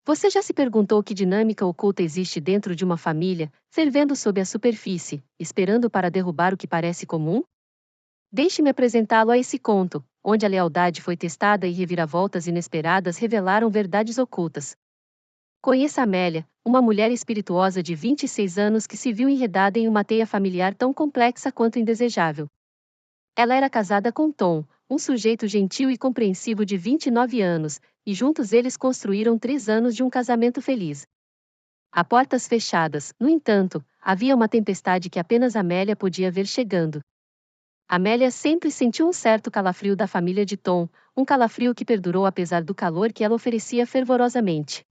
Você já se perguntou que dinâmica oculta existe dentro de uma família, fervendo sob a superfície, esperando para derrubar o que parece comum? Deixe-me apresentá-lo a esse conto, onde a lealdade foi testada e reviravoltas inesperadas revelaram verdades ocultas. Conheça Amélia, uma mulher espirituosa de 26 anos que se viu enredada em uma teia familiar tão complexa quanto indesejável. Ela era casada com Tom, um sujeito gentil e compreensivo de 29 anos, e juntos eles construíram 3 anos de um casamento feliz. A portas fechadas, no entanto, havia uma tempestade que apenas Amélia podia ver chegando. Amélia sempre sentiu um certo calafrio da família de Tom, um calafrio que perdurou apesar do calor que ela oferecia fervorosamente.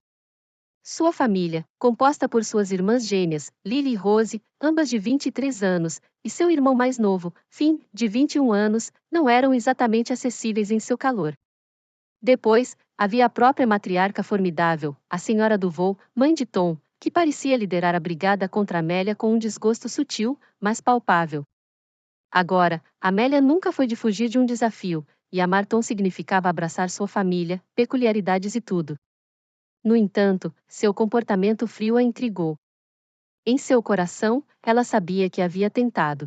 Sua família, composta por suas irmãs gêmeas, Lily e Rose, ambas de 23 anos, e seu irmão mais novo, Finn, de 21 anos, não eram exatamente acessíveis em seu calor. Depois, havia a própria matriarca formidável, a senhora Duval, mãe de Tom, que parecia liderar a brigada contra Amélia com um desgosto sutil, mas palpável. Agora, Amélia nunca foi de fugir de um desafio, e amar Tom significava abraçar sua família, peculiaridades e tudo. No entanto, seu comportamento frio a intrigou. Em seu coração, ela sabia que havia tentado.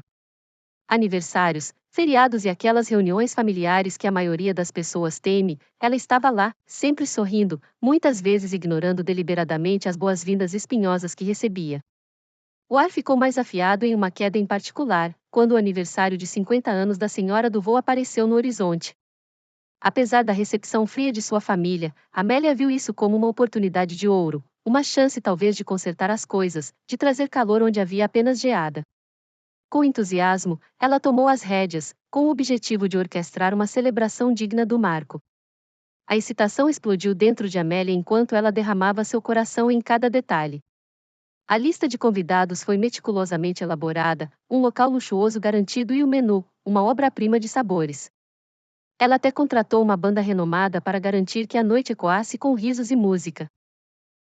Aniversários, feriados e aquelas reuniões familiares que a maioria das pessoas teme, ela estava lá, sempre sorrindo, muitas vezes ignorando deliberadamente as boas-vindas espinhosas que recebia. O ar ficou mais afiado em uma queda em particular, quando o aniversário de 50 anos da senhora Duval apareceu no horizonte. Apesar da recepção fria de sua família, Amélia viu isso como uma oportunidade de ouro, uma chance talvez de consertar as coisas, de trazer calor onde havia apenas geada. Com entusiasmo, ela tomou as rédeas, com o objetivo de orquestrar uma celebração digna do marco. A excitação explodiu dentro de Amélia enquanto ela derramava seu coração em cada detalhe. A lista de convidados foi meticulosamente elaborada, um local luxuoso garantido e o menu, uma obra-prima de sabores. Ela até contratou uma banda renomada para garantir que a noite ecoasse com risos e música.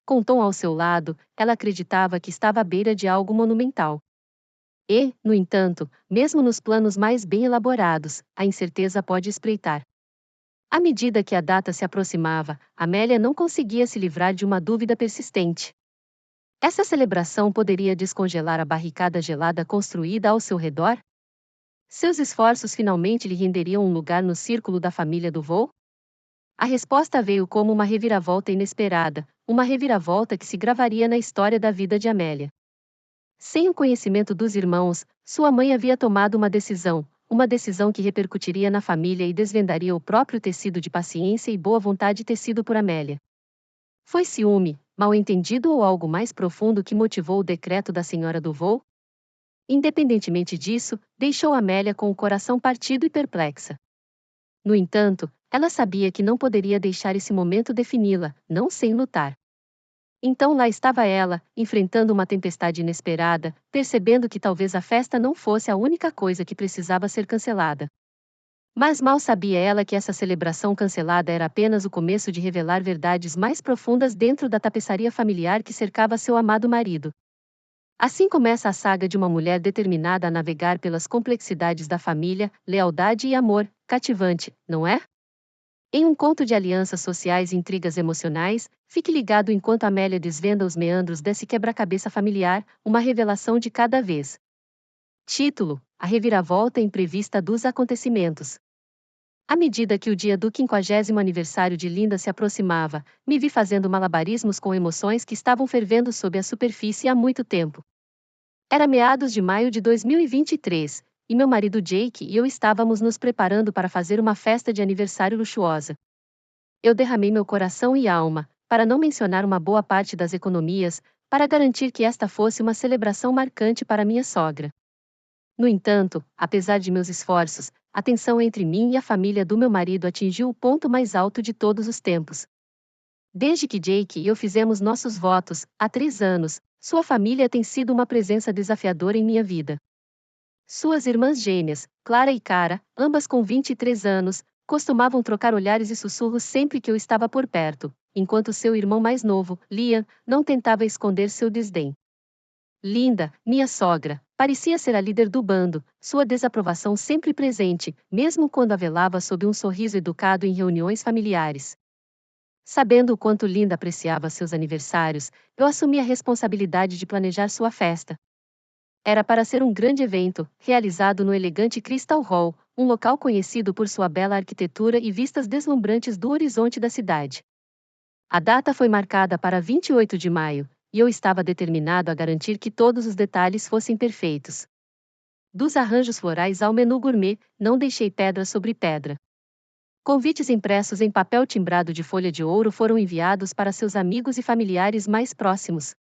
Com Tom ao seu lado, ela acreditava que estava à beira de algo monumental. E, no entanto, mesmo nos planos mais bem elaborados, a incerteza pode espreitar. À medida que a data se aproximava, Amélia não conseguia se livrar de uma dúvida persistente. Essa celebração poderia descongelar a barricada gelada construída ao seu redor? Seus esforços finalmente lhe renderiam um lugar no círculo da família do voo? A resposta veio como uma reviravolta inesperada, uma reviravolta que se gravaria na história da vida de Amélia. Sem o conhecimento dos irmãos, sua mãe havia tomado uma decisão que repercutiria na família e desvendaria o próprio tecido de paciência e boa vontade tecido por Amélia. Foi ciúme, mal-entendido ou algo mais profundo que motivou o decreto da senhora Duval? Independentemente disso, deixou Amélia com o coração partido e perplexa. No entanto, ela sabia que não poderia deixar esse momento defini-la, não sem lutar. Então lá estava ela, enfrentando uma tempestade inesperada, percebendo que talvez a festa não fosse a única coisa que precisava ser cancelada. Mas mal sabia ela que essa celebração cancelada era apenas o começo de revelar verdades mais profundas dentro da tapeçaria familiar que cercava seu amado marido. Assim começa a saga de uma mulher determinada a navegar pelas complexidades da família, lealdade e amor, cativante, não é? Em um conto de alianças sociais e intrigas emocionais, fique ligado enquanto Amélia desvenda os meandros desse quebra-cabeça familiar, uma revelação de cada vez. Título: A reviravolta imprevista dos acontecimentos. À medida que o dia do 50º aniversário de Linda se aproximava, me vi fazendo malabarismos com emoções que estavam fervendo sob a superfície há muito tempo. Era meados de maio de 2023, e meu marido Jake e eu estávamos nos preparando para fazer uma festa de aniversário luxuosa. Eu derramei meu coração e alma, para não mencionar uma boa parte das economias, para garantir que esta fosse uma celebração marcante para minha sogra. No entanto, apesar de meus esforços, a tensão entre mim e a família do meu marido atingiu o ponto mais alto de todos os tempos. Desde que Jake e eu fizemos nossos votos, há 3 anos, sua família tem sido uma presença desafiadora em minha vida. Suas irmãs gêmeas, Clara e Cara, ambas com 23 anos, costumavam trocar olhares e sussurros sempre que eu estava por perto, enquanto seu irmão mais novo, Liam, não tentava esconder seu desdém. Linda, minha sogra, parecia ser a líder do bando, sua desaprovação sempre presente, mesmo quando a velava sob um sorriso educado em reuniões familiares. Sabendo o quanto Linda apreciava seus aniversários, eu assumi a responsabilidade de planejar sua festa. Era para ser um grande evento, realizado no elegante Crystal Hall, um local conhecido por sua bela arquitetura e vistas deslumbrantes do horizonte da cidade. A data foi marcada para 28 de maio, e eu estava determinado a garantir que todos os detalhes fossem perfeitos. Dos arranjos florais ao menu gourmet, não deixei pedra sobre pedra. Convites impressos em papel timbrado de folha de ouro foram enviados para seus amigos e familiares mais próximos.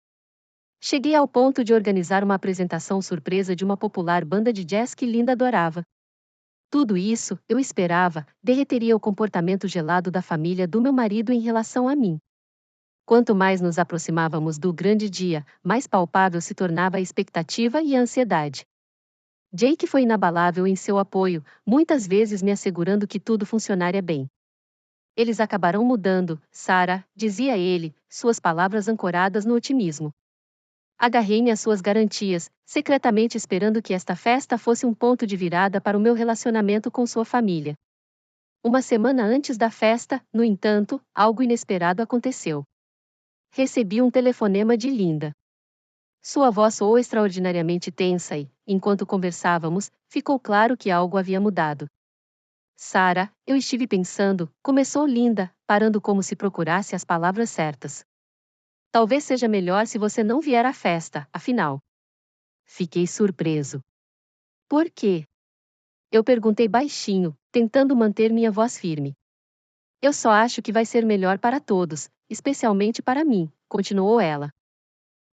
Cheguei ao ponto de organizar uma apresentação surpresa de uma popular banda de jazz que Linda adorava. Tudo isso, eu esperava, derreteria o comportamento gelado da família do meu marido em relação a mim. Quanto mais nos aproximávamos do grande dia, mais palpável se tornava a expectativa e a ansiedade. Jake foi inabalável em seu apoio, muitas vezes me assegurando que tudo funcionaria bem. Eles acabarão mudando, Sarah, dizia ele, suas palavras ancoradas no otimismo. Agarrei-me às suas garantias, secretamente esperando que esta festa fosse um ponto de virada para o meu relacionamento com sua família. Uma semana antes da festa, no entanto, algo inesperado aconteceu. Recebi um telefonema de Linda. Sua voz soou extraordinariamente tensa e, enquanto conversávamos, ficou claro que algo havia mudado. Sarah, eu estive pensando, começou Linda, parando como se procurasse as palavras certas. Talvez seja melhor se você não vier à festa, afinal. Fiquei surpreso. Por quê? Eu perguntei baixinho, tentando manter minha voz firme. Eu só acho que vai ser melhor para todos, especialmente para mim, continuou ela.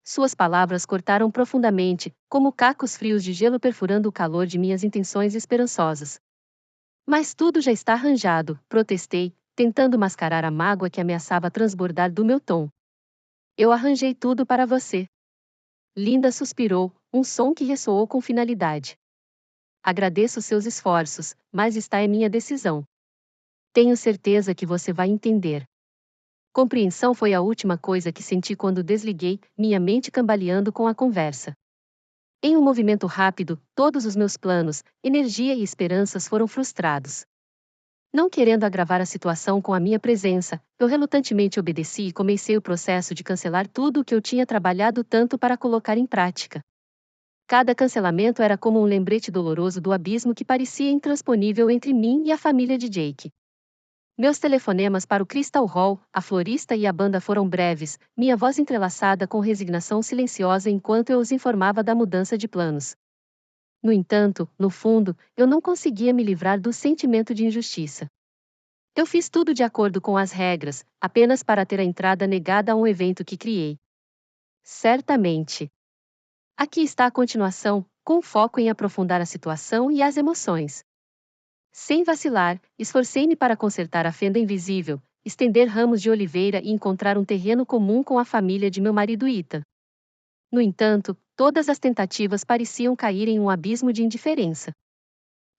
Suas palavras cortaram profundamente, como cacos frios de gelo perfurando o calor de minhas intenções esperançosas. Mas tudo já está arranjado, protestei, tentando mascarar a mágoa que ameaçava transbordar do meu tom. Eu arranjei tudo para você. Linda suspirou, um som que ressoou com finalidade. Agradeço seus esforços, mas está em minha decisão. Tenho certeza que você vai entender. Compreensão foi a última coisa que senti quando desliguei, minha mente cambaleando com a conversa. Em um movimento rápido, todos os meus planos, energia e esperanças foram frustrados. Não querendo agravar a situação com a minha presença, eu relutantemente obedeci e comecei o processo de cancelar tudo o que eu tinha trabalhado tanto para colocar em prática. Cada cancelamento era como um lembrete doloroso do abismo que parecia intransponível entre mim e a família de Jake. Meus telefonemas para o Crystal Hall, a florista e a banda foram breves, minha voz entrelaçada com resignação silenciosa enquanto eu os informava da mudança de planos. No entanto, no fundo, eu não conseguia me livrar do sentimento de injustiça. Eu fiz tudo de acordo com as regras, apenas para ter a entrada negada a um evento que criei. Certamente. Aqui está a continuação, com foco em aprofundar a situação e as emoções. Sem vacilar, esforcei-me para consertar a fenda invisível, estender ramos de oliveira e encontrar um terreno comum com a família de meu marido Ethan. No entanto, todas as tentativas pareciam cair em um abismo de indiferença.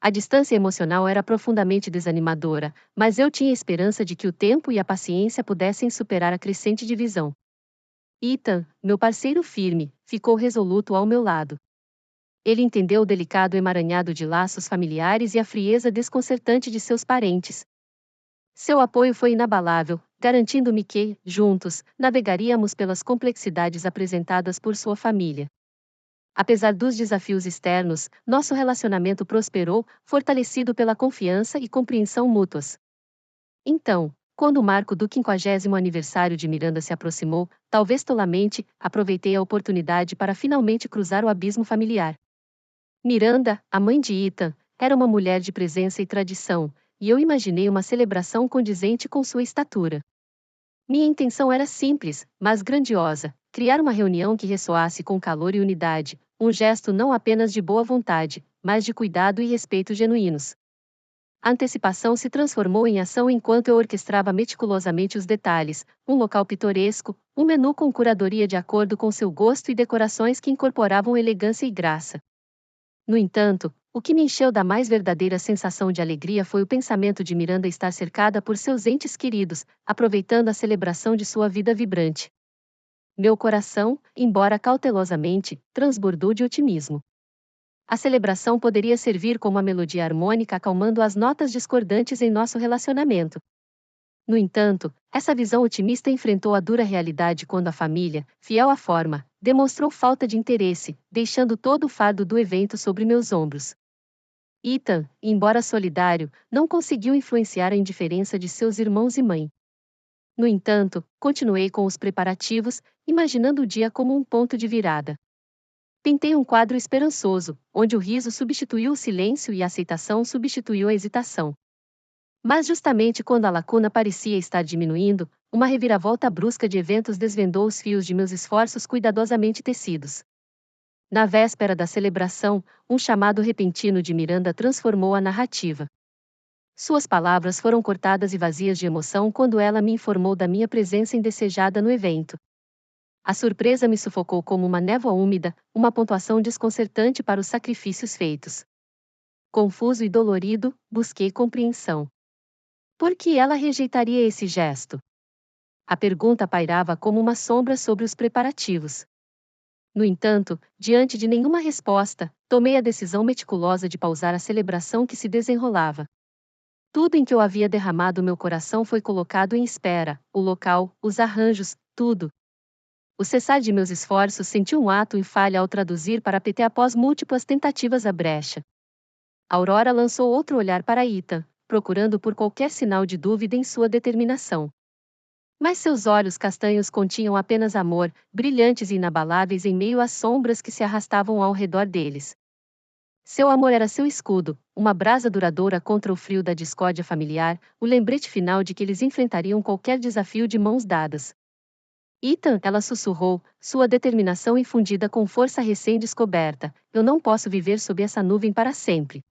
A distância emocional era profundamente desanimadora, mas eu tinha esperança de que o tempo e a paciência pudessem superar a crescente divisão. Ethan, meu parceiro firme, ficou resoluto ao meu lado. Ele entendeu o delicado emaranhado de laços familiares e a frieza desconcertante de seus parentes. Seu apoio foi inabalável, garantindo-me que, juntos, navegaríamos pelas complexidades apresentadas por sua família. Apesar dos desafios externos, nosso relacionamento prosperou, fortalecido pela confiança e compreensão mútuas. Então, quando o marco do 50º aniversário de Miranda se aproximou, talvez tolamente, aproveitei a oportunidade para finalmente cruzar o abismo familiar. Miranda, a mãe de Ethan, era uma mulher de presença e tradição, e eu imaginei uma celebração condizente com sua estatura. Minha intenção era simples, mas grandiosa: criar uma reunião que ressoasse com calor e unidade, um gesto não apenas de boa vontade, mas de cuidado e respeito genuínos. A antecipação se transformou em ação enquanto eu orquestrava meticulosamente os detalhes: um local pitoresco, um menu com curadoria de acordo com seu gosto e decorações que incorporavam elegância e graça. No entanto, o que me encheu da mais verdadeira sensação de alegria foi o pensamento de Miranda estar cercada por seus entes queridos, aproveitando a celebração de sua vida vibrante. Meu coração, embora cautelosamente, transbordou de otimismo. A celebração poderia servir como uma melodia harmônica acalmando as notas discordantes em nosso relacionamento. No entanto, essa visão otimista enfrentou a dura realidade quando a família, fiel à forma, demonstrou falta de interesse, deixando todo o fardo do evento sobre meus ombros. Ethan, embora solidário, não conseguiu influenciar a indiferença de seus irmãos e mãe. No entanto, continuei com os preparativos, imaginando o dia como um ponto de virada. Pintei um quadro esperançoso, onde o riso substituiu o silêncio e a aceitação substituiu a hesitação. Mas justamente quando a lacuna parecia estar diminuindo, uma reviravolta brusca de eventos desvendou os fios de meus esforços cuidadosamente tecidos. Na véspera da celebração, um chamado repentino de Miranda transformou a narrativa. Suas palavras foram cortadas e vazias de emoção quando ela me informou da minha presença indesejada no evento. A surpresa me sufocou como uma névoa úmida, uma pontuação desconcertante para os sacrifícios feitos. Confuso e dolorido, busquei compreensão. Por que ela rejeitaria esse gesto? A pergunta pairava como uma sombra sobre os preparativos. No entanto, diante de nenhuma resposta, tomei a decisão meticulosa de pausar a celebração que se desenrolava. Tudo em que eu havia derramado meu coração foi colocado em espera, o local, os arranjos, tudo. O cessar de meus esforços senti um ato em falha ao traduzir para PT após múltiplas tentativas a brecha. Aurora lançou outro olhar para Ethan, procurando por qualquer sinal de dúvida em sua determinação. Mas seus olhos castanhos continham apenas amor, brilhantes e inabaláveis em meio às sombras que se arrastavam ao redor deles. Seu amor era seu escudo, uma brasa duradoura contra o frio da discórdia familiar, o lembrete final de que eles enfrentariam qualquer desafio de mãos dadas. Ethan, ela sussurrou, sua determinação infundida com força recém-descoberta, eu não posso viver sob essa nuvem para sempre.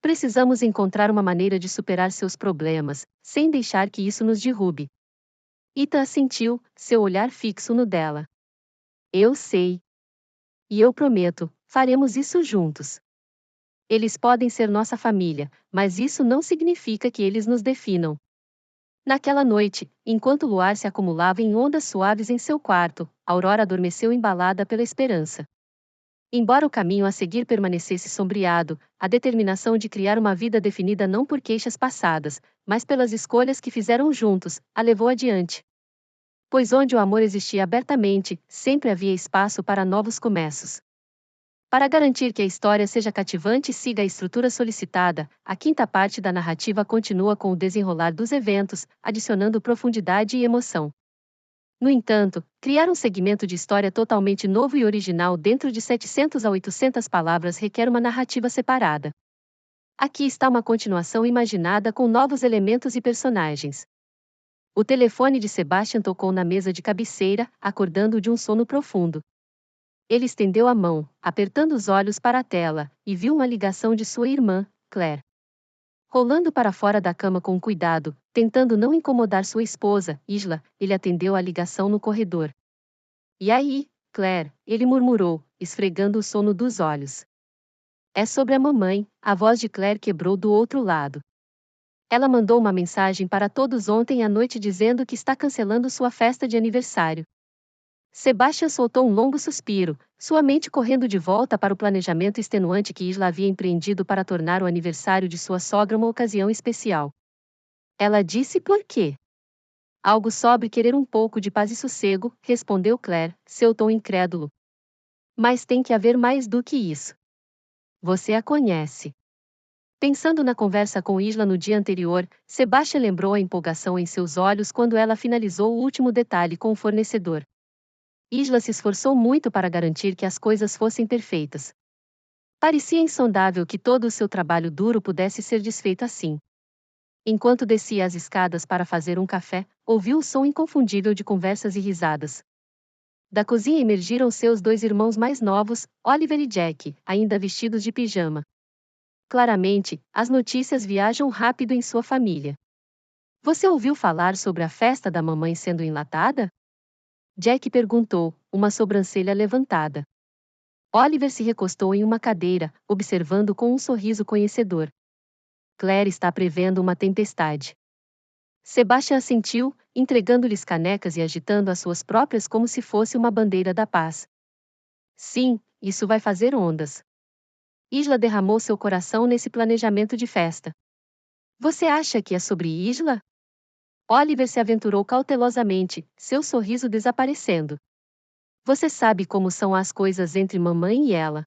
Precisamos encontrar uma maneira de superar seus problemas, sem deixar que isso nos derrube. Ethan assentiu, seu olhar fixo no dela. Eu sei. E eu prometo, faremos isso juntos. Eles podem ser nossa família, mas isso não significa que eles nos definam. Naquela noite, enquanto o luar se acumulava em ondas suaves em seu quarto, Aurora adormeceu embalada pela esperança. Embora o caminho a seguir permanecesse sombreado, a determinação de criar uma vida definida não por queixas passadas, mas pelas escolhas que fizeram juntos, a levou adiante. Pois onde o amor existia abertamente, sempre havia espaço para novos começos. Para garantir que a história seja cativante e siga a estrutura solicitada, a quinta parte da narrativa continua com o desenrolar dos eventos, adicionando profundidade e emoção. No entanto, criar um segmento de história totalmente novo e original dentro de 700 a 800 palavras requer uma narrativa separada. Aqui está uma continuação imaginada com novos elementos e personagens. O telefone de Sebastian tocou na mesa de cabeceira, acordando-o de um sono profundo. Ele estendeu a mão, apertando os olhos para a tela, e viu uma ligação de sua irmã, Claire. Rolando para fora da cama com cuidado, tentando não incomodar sua esposa, Isla, ele atendeu a ligação no corredor. E aí, Claire, ele murmurou, esfregando o sono dos olhos. É sobre a mamãe, a voz de Claire quebrou do outro lado. Ela mandou uma mensagem para todos ontem à noite dizendo que está cancelando sua festa de aniversário. Sebastian soltou um longo suspiro, sua mente correndo de volta para o planejamento extenuante que Isla havia empreendido para tornar o aniversário de sua sogra uma ocasião especial. Ela disse por quê? Algo sobre querer um pouco de paz e sossego, respondeu Claire, seu tom incrédulo. Mas tem que haver mais do que isso. Você a conhece. Pensando na conversa com Isla no dia anterior, Sebastian lembrou a empolgação em seus olhos quando ela finalizou o último detalhe com o fornecedor. Isla se esforçou muito para garantir que as coisas fossem perfeitas. Parecia insondável que todo o seu trabalho duro pudesse ser desfeito assim. Enquanto descia as escadas para fazer um café, ouviu o som inconfundível de conversas e risadas. Da cozinha emergiram seus dois irmãos mais novos, Oliver e Jack, ainda vestidos de pijama. Claramente, as notícias viajam rápido em sua família. Você ouviu falar sobre a festa da mamãe sendo enlatada? Jack perguntou, uma sobrancelha levantada. Oliver se recostou em uma cadeira, observando com um sorriso conhecedor. Claire está prevendo uma tempestade. Sebastian assentiu, entregando-lhes canecas e agitando as suas próprias como se fosse uma bandeira da paz. Sim, isso vai fazer ondas. Isla derramou seu coração nesse planejamento de festa. Você acha que é sobre Isla? Oliver se aventurou cautelosamente, seu sorriso desaparecendo. Você sabe como são as coisas entre mamãe e ela.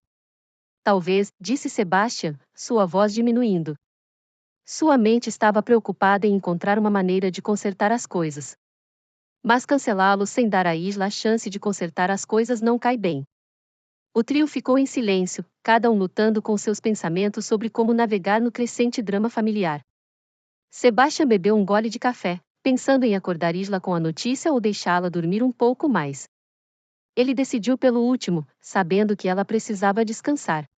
Talvez, disse Sebastian, sua voz diminuindo. Sua mente estava preocupada em encontrar uma maneira de consertar as coisas. Mas cancelá-lo sem dar a Isla a chance de consertar as coisas não cai bem. O trio ficou em silêncio, cada um lutando com seus pensamentos sobre como navegar no crescente drama familiar. Sebastian bebeu um gole de café, pensando em acordar Isla com a notícia ou deixá-la dormir um pouco mais. Ele decidiu pelo último, sabendo que ela precisava descansar.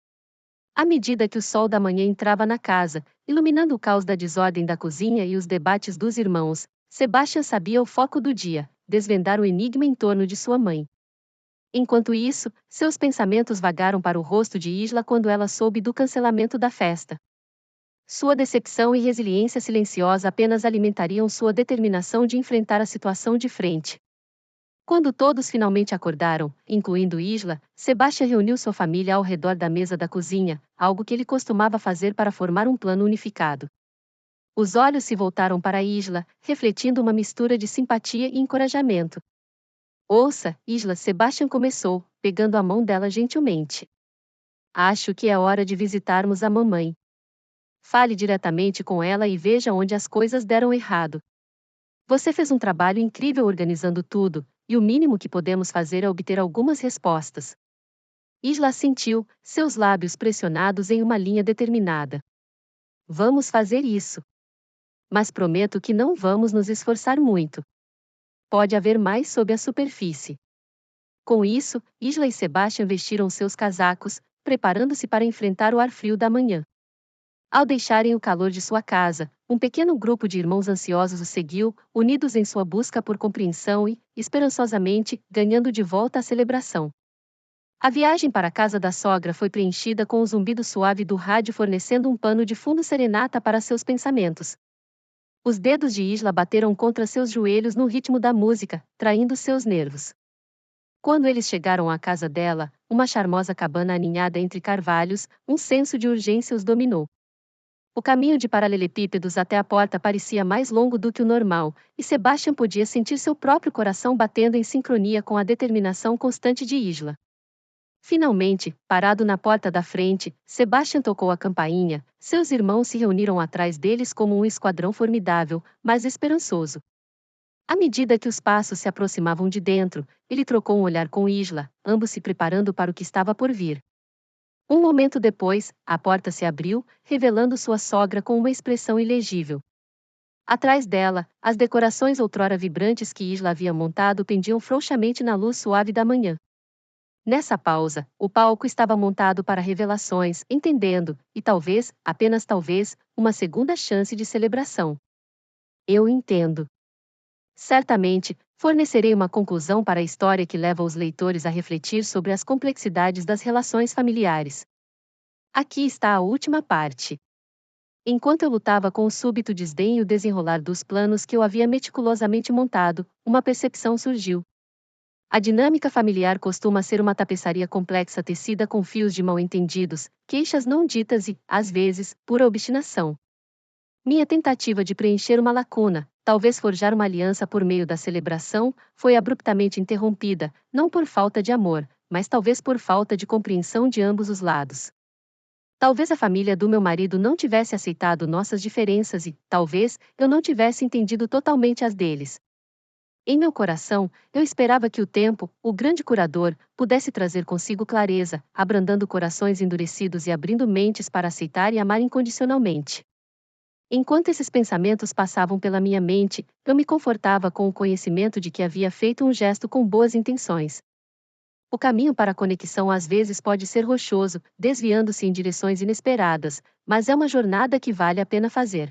À medida que o sol da manhã entrava na casa, iluminando o caos da desordem da cozinha e os debates dos irmãos, Sebastian sabia o foco do dia: desvendar o enigma em torno de sua mãe. Enquanto isso, seus pensamentos vagaram para o rosto de Isla quando ela soube do cancelamento da festa. Sua decepção e resiliência silenciosa apenas alimentariam sua determinação de enfrentar a situação de frente. Quando todos finalmente acordaram, incluindo Isla, Sebastian reuniu sua família ao redor da mesa da cozinha, algo que ele costumava fazer para formar um plano unificado. Os olhos se voltaram para Isla, refletindo uma mistura de simpatia e encorajamento. Ouça, Isla, Sebastian começou, pegando a mão dela gentilmente. Acho que é hora de visitarmos a mamãe. Fale diretamente com ela e veja onde as coisas deram errado. Você fez um trabalho incrível organizando tudo, e o mínimo que podemos fazer é obter algumas respostas. Isla assentiu, seus lábios pressionados em uma linha determinada. Vamos fazer isso. Mas prometo que não vamos nos esforçar muito. Pode haver mais sob a superfície. Com isso, Isla e Sebastian vestiram seus casacos, preparando-se para enfrentar o ar frio da manhã. Ao deixarem o calor de sua casa, um pequeno grupo de irmãos ansiosos os seguiu, unidos em sua busca por compreensão e, esperançosamente, ganhando de volta a celebração. A viagem para a casa da sogra foi preenchida com o zumbido suave do rádio fornecendo um pano de fundo serenata para seus pensamentos. Os dedos de Isla bateram contra seus joelhos no ritmo da música, traindo seus nervos. Quando eles chegaram à casa dela, uma charmosa cabana aninhada entre carvalhos, um senso de urgência os dominou. O caminho de paralelepípedos até a porta parecia mais longo do que o normal, e Sebastian podia sentir seu próprio coração batendo em sincronia com a determinação constante de Isla. Finalmente, parado na porta da frente, Sebastian tocou a campainha, seus irmãos se reuniram atrás deles como um esquadrão formidável, mas esperançoso. À medida que os passos se aproximavam de dentro, ele trocou um olhar com Isla, ambos se preparando para o que estava por vir. Um momento depois, a porta se abriu, revelando sua sogra com uma expressão ilegível. Atrás dela, as decorações outrora vibrantes que Isla havia montado pendiam frouxamente na luz suave da manhã. Nessa pausa, o palco estava montado para revelações, entendendo, e talvez, apenas talvez, uma segunda chance de celebração. Eu entendo. Certamente, fornecerei uma conclusão para a história que leva os leitores a refletir sobre as complexidades das relações familiares. Aqui está a última parte. Enquanto eu lutava com o súbito desdém e o desenrolar dos planos que eu havia meticulosamente montado, uma percepção surgiu. A dinâmica familiar costuma ser uma tapeçaria complexa tecida com fios de mal-entendidos, queixas não ditas e, às vezes, pura obstinação. Minha tentativa de preencher uma lacuna, talvez forjar uma aliança por meio da celebração, foi abruptamente interrompida, não por falta de amor, mas talvez por falta de compreensão de ambos os lados. Talvez a família do meu marido não tivesse aceitado nossas diferenças e, talvez, eu não tivesse entendido totalmente as deles. Em meu coração, eu esperava que o tempo, o grande curador, pudesse trazer consigo clareza, abrandando corações endurecidos e abrindo mentes para aceitar e amar incondicionalmente. Enquanto esses pensamentos passavam pela minha mente, eu me confortava com o conhecimento de que havia feito um gesto com boas intenções. O caminho para a conexão às vezes pode ser rochoso, desviando-se em direções inesperadas, mas é uma jornada que vale a pena fazer.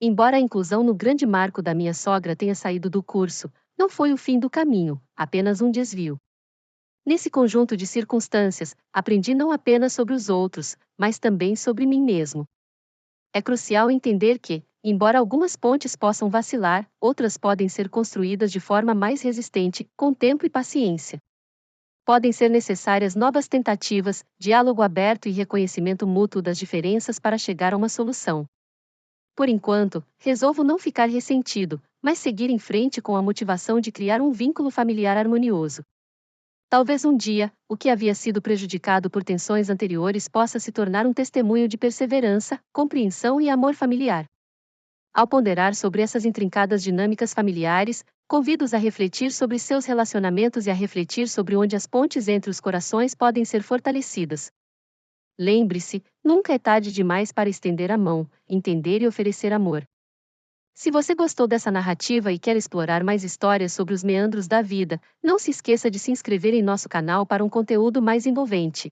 Embora a inclusão no grande marco da minha sogra tenha saído do curso, não foi o fim do caminho, apenas um desvio. Nesse conjunto de circunstâncias, aprendi não apenas sobre os outros, mas também sobre mim mesmo. É crucial entender que, embora algumas pontes possam vacilar, outras podem ser construídas de forma mais resistente, com tempo e paciência. Podem ser necessárias novas tentativas, diálogo aberto e reconhecimento mútuo das diferenças para chegar a uma solução. Por enquanto, resolvo não ficar ressentido, mas seguir em frente com a motivação de criar um vínculo familiar harmonioso. Talvez um dia, o que havia sido prejudicado por tensões anteriores possa se tornar um testemunho de perseverança, compreensão e amor familiar. Ao ponderar sobre essas intrincadas dinâmicas familiares, convido-os a refletir sobre seus relacionamentos e a refletir sobre onde as pontes entre os corações podem ser fortalecidas. Lembre-se, nunca é tarde demais para estender a mão, entender e oferecer amor. Se você gostou dessa narrativa e quer explorar mais histórias sobre os meandros da vida, não se esqueça de se inscrever em nosso canal para um conteúdo mais envolvente.